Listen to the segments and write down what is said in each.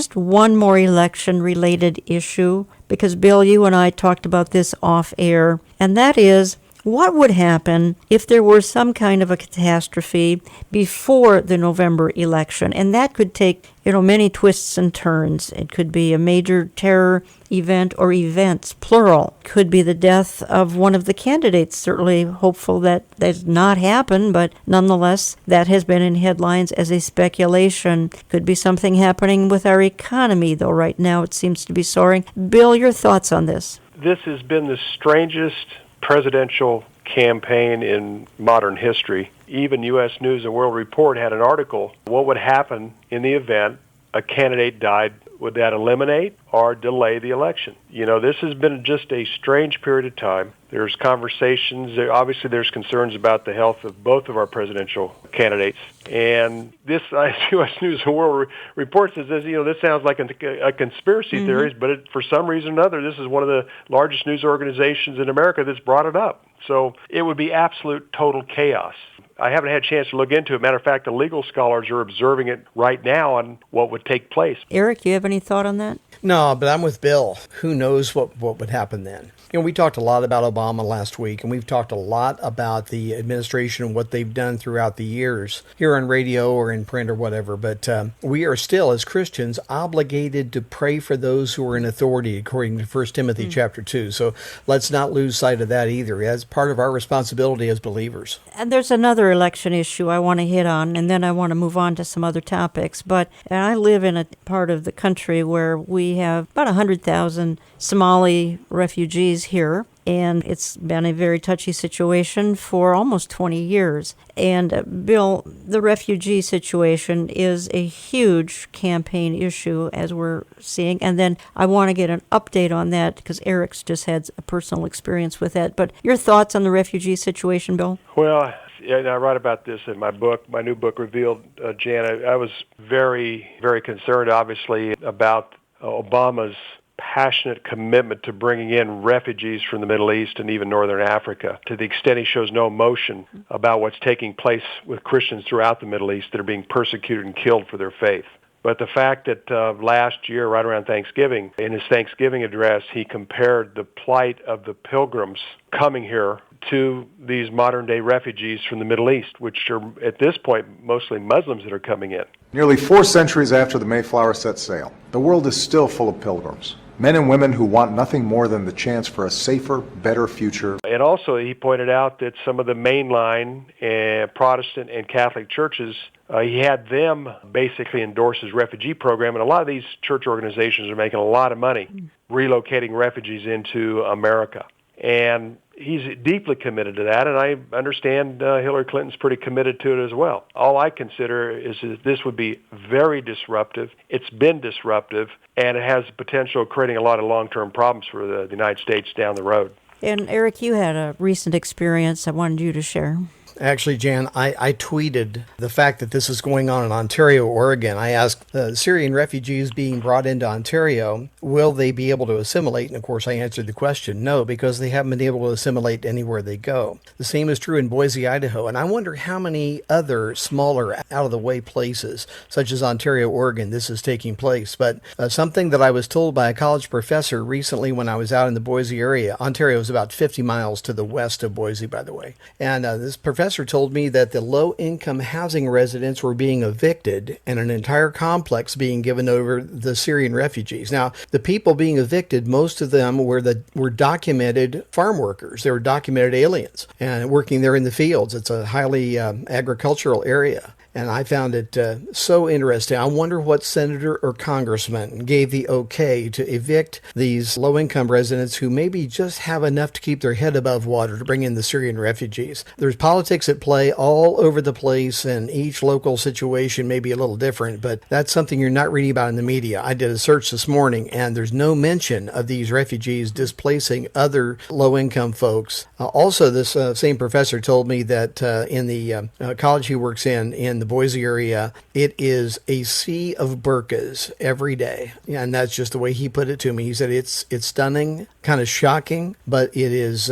just one more election-related issue, because, Bill, you and I talked about this off air, and that is, what would happen if there were some kind of a catastrophe before the November election? And that could take, many twists and turns. It could be a major terror event or events, plural. Could be the death of one of the candidates. Certainly hopeful that does not happen, but nonetheless, that has been in headlines as a speculation. Could be something happening with our economy, though right now it seems to be soaring. Bill, your thoughts on this? This has been the strangest presidential campaign in modern history. Even U.S. News and World Report had an article, what would happen in the event a candidate died? Would that eliminate or delay the election? This has been just a strange period of time. There's conversations. Obviously, there's concerns about the health of both of our presidential candidates. And this U.S. News and World Report says this sounds like a conspiracy theory, but for some reason or another, this is one of the largest news organizations in America that's brought it up. So it would be absolute total chaos. I haven't had a chance to look into it. Matter of fact, the legal scholars are observing it right now on what would take place. Eric, you have any thought on that? No, but I'm with Bill. Who knows what would happen then? We talked a lot about Obama last week, and we've talked a lot about the administration and what they've done throughout the years here on radio or in print or whatever. But we are still, as Christians, obligated to pray for those who are in authority, according to 1 Timothy chapter 2. So let's not lose sight of that either. As part of our responsibility as believers. And there's another election issue I want to hit on, and then I want to move on to some other topics. But I live in a part of the country where we have about 100,000 Somali refugees here, and it's been a very touchy situation for almost 20 years. And Bill, the refugee situation is a huge campaign issue, as we're seeing. And then I want to get an update on that, because Eric's just had a personal experience with that. But your thoughts on the refugee situation, Bill? Well, and I write about this in my book, my new book, Revealed, Jan. I was very, very concerned, obviously, about Obama's passionate commitment to bringing in refugees from the Middle East and even Northern Africa, to the extent he shows no emotion about what's taking place with Christians throughout the Middle East that are being persecuted and killed for their faith. But the fact that last year, right around Thanksgiving, in his Thanksgiving address, he compared the plight of the pilgrims coming here to these modern-day refugees from the Middle East, which are, at this point, mostly Muslims that are coming in. Nearly 4 centuries after the Mayflower set sail, the world is still full of pilgrims. Men and women who want nothing more than the chance for a safer, better future. And also, he pointed out that some of the mainline Protestant and Catholic churches, he had them basically endorse his refugee program, and a lot of these church organizations are making a lot of money relocating refugees into America. And he's deeply committed to that, and I understand Hillary Clinton's pretty committed to it as well. All I consider is that this would be very disruptive. It's been disruptive, and it has the potential of creating a lot of long-term problems for the United States down the road. And Eric, you had a recent experience I wanted you to share. Actually, Jan, I tweeted the fact that this is going on in Ontario, Oregon. I asked Syrian refugees being brought into Ontario, will they be able to assimilate? And of course, I answered the question, no, because they haven't been able to assimilate anywhere they go. The same is true in Boise, Idaho. And I wonder how many other smaller, out-of-the-way places, such as Ontario, Oregon, this is taking place. But something that I was told by a college professor recently when I was out in the Boise area, Ontario is about 50 miles to the west of Boise, by the way. And this professor told me that the low-income housing residents were being evicted and an entire complex being given over the Syrian refugees. Now, the people being evicted, most of them were documented farm workers. They were documented aliens and working there in the fields. It's a highly agricultural area. And I found it so interesting. I wonder what senator or congressman gave the okay to evict these low-income residents who maybe just have enough to keep their head above water to bring in the Syrian refugees. There's politics at play all over the place, and each local situation may be a little different, but that's something you're not reading about in the media. I did a search this morning, and there's no mention of these refugees displacing other low-income folks. Also, this same professor told me that in the college he works in the Boise area, it is a sea of burqas every day. And that's just the way he put it to me. He said it's stunning, kind of shocking, but it is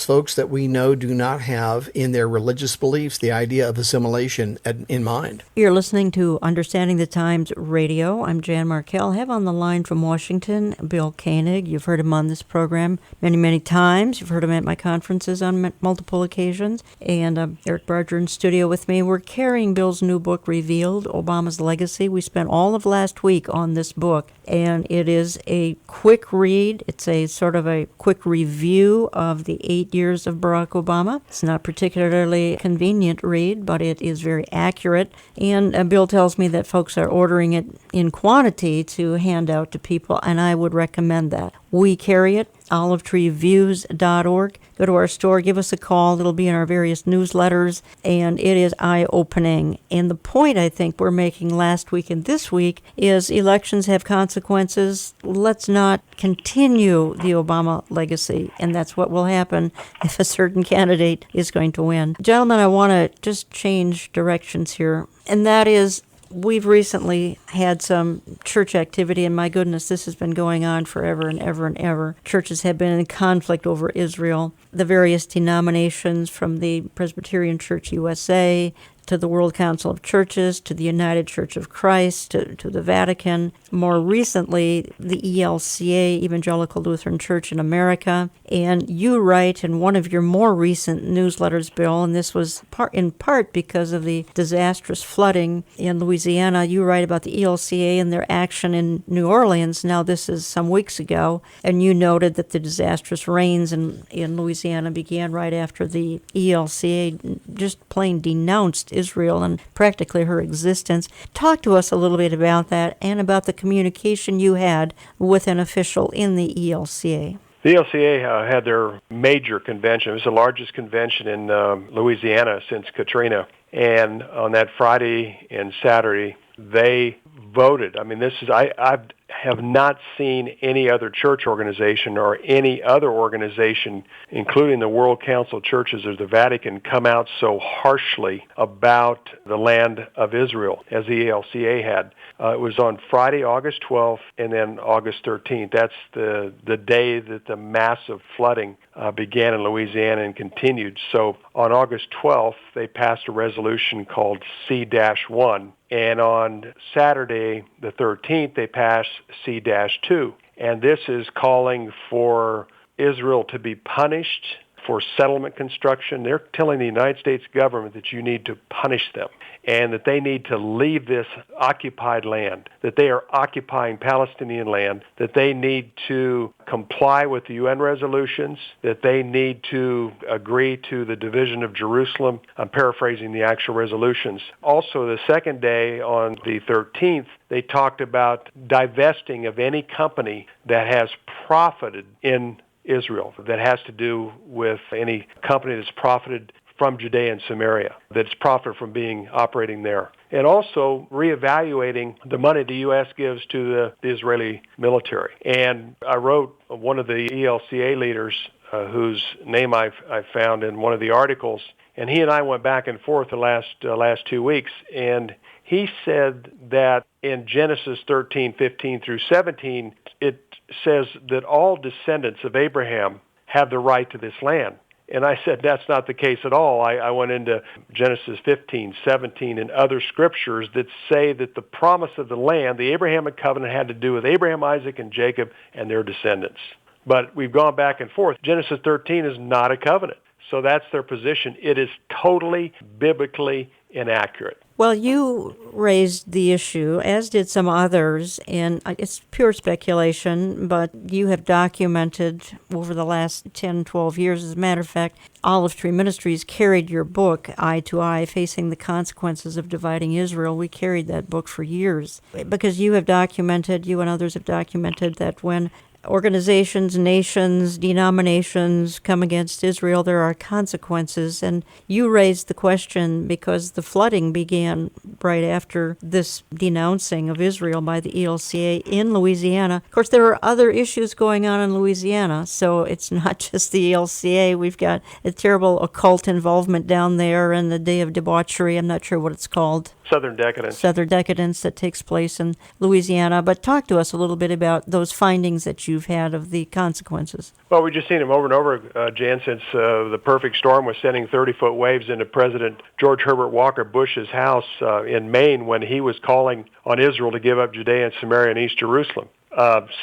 folks that we know do not have in their religious beliefs the idea of assimilation in mind. You're listening to Understanding the Times Radio. I'm Jan Markell. I have on the line from Washington, Bill Koenig. You've heard him on this program many, many times. You've heard him at my conferences on multiple occasions. And Eric Barger in studio with me. We're carrying Bill's new book, Revealed, Obama's Legacy. We spent all of last week on this book, and it is a quick read. It's a sort of a quick review of the 8 years of Barack Obama. It's not particularly convenient read, but it is very accurate. And Bill tells me that folks are ordering it in quantity to hand out to people, and I would recommend that. We carry it, olivetreeviews.org. Go to our store, give us a call. It'll be in our various newsletters, and it is eye-opening. And the point I think we're making last week and this week is elections have consequences. Let's not continue the Obama legacy, and that's what will happen if a certain candidate is going to win. Gentlemen, I want to just change directions here, and that is, we've recently had some church activity, and my goodness, this has been going on forever and ever and ever. Churches have been in conflict over Israel. The various denominations, from the Presbyterian Church USA to the World Council of Churches, to the United Church of Christ, to the Vatican. More recently, the ELCA, Evangelical Lutheran Church in America. And you write in one of your more recent newsletters, Bill, and this was in part because of the disastrous flooding in Louisiana, you write about the ELCA and their action in New Orleans. Now, this is some weeks ago, and you noted that the disastrous rains in Louisiana began right after the ELCA just plain denounced Israel and practically her existence. Talk to us a little bit about that and about the communication you had with an official in the ELCA. The ELCA had their major convention. It was the largest convention in Louisiana since Katrina. And on that Friday and Saturday, they voted. I mean, I have not seen any other church organization or any other organization, including the World Council of Churches or the Vatican, come out so harshly about the land of Israel as the ELCA had. It was on Friday, August 12th, and then August 13th. That's the day that the massive flooding began in Louisiana and continued. So on August 12th, they passed a resolution called C-1. And on Saturday, the 13th, they passed C-2. And this is calling for Israel to be punished for settlement construction. They're telling the United States government that you need to punish them and that they need to leave this occupied land, that they are occupying Palestinian land, that they need to comply with the UN resolutions, that they need to agree to the division of Jerusalem. I'm paraphrasing the actual resolutions. Also, the second day, on the 13th, they talked about divesting of any company that has profited in Israel, that has to do with any company that's profited from Judea and Samaria, that's profited from operating there. And also reevaluating the money the U.S. gives to the Israeli military. And I wrote one of the ELCA leaders, whose name I found in one of the articles, and he and I went back and forth the last 2 weeks, and he said that in Genesis 13, 15 through 17, it says that all descendants of Abraham have the right to this land. And I said, that's not the case at all. I went into Genesis 15, 17, and other scriptures that say that the promise of the land, the Abrahamic covenant, had to do with Abraham, Isaac, and Jacob and their descendants. But we've gone back and forth. Genesis 13 is not a covenant. So that's their position. It is totally biblically inaccurate. Well, you raised the issue, as did some others, and it's pure speculation, but you have documented over the last 10, 12 years. As a matter of fact, Olive Tree Ministries carried your book, Eye to Eye, Facing the Consequences of Dividing Israel. We carried that book for years because you and others have documented that when organizations, nations, denominations come against Israel, there are consequences. And you raised the question because the flooding began right after this denouncing of Israel by the ELCA in Louisiana. Of course, there are other issues going on in Louisiana, so it's not just the ELCA. We've got a terrible occult involvement down there and the Day of Debauchery. I'm not sure what it's called. Southern Decadence. Southern Decadence that takes place in Louisiana. But talk to us a little bit about those findings that you've had of the consequences. Well, we've just seen them over and over, Jan, since the perfect storm was sending 30-foot waves into President George Herbert Walker Bush's house in Maine when he was calling on Israel to give up Judea and Samaria and East Jerusalem.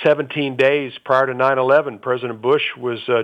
17 days prior to 9/11, President Bush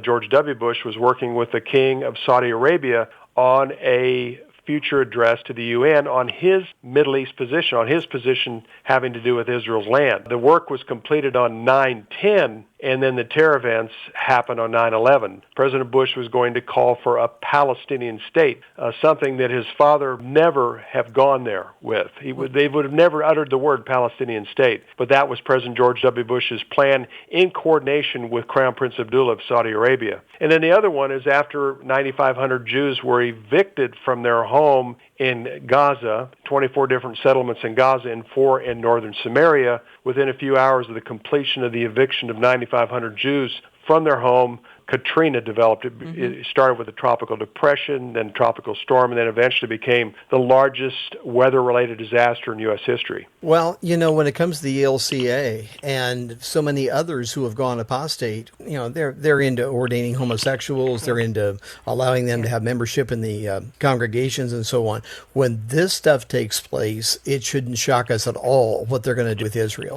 George W. Bush was working with the King of Saudi Arabia on a future address to the UN on his Middle East position, on his position having to do with Israel's land. The work was completed on 9/10, and then the terror events happened on 9/11. President Bush was going to call for a Palestinian state, something that his father never have gone there with. They would have never uttered the word Palestinian state, but that was President George W. Bush's plan in coordination with Crown Prince Abdullah of Saudi Arabia. And then the other one is after 9,500 Jews were evicted from their home in Gaza, 24 different settlements in Gaza and 4 in northern Samaria, within a few hours of the completion of the eviction of 9,500 Jews from their home, Katrina developed. It started with a tropical depression, then tropical storm, and then eventually became the largest weather-related disaster in U.S. history. Well, when it comes to the ELCA and so many others who have gone apostate, they're into ordaining homosexuals, they're into allowing them to have membership in the congregations and so on. When this stuff takes place, it shouldn't shock us at all what they're going to do with Israel.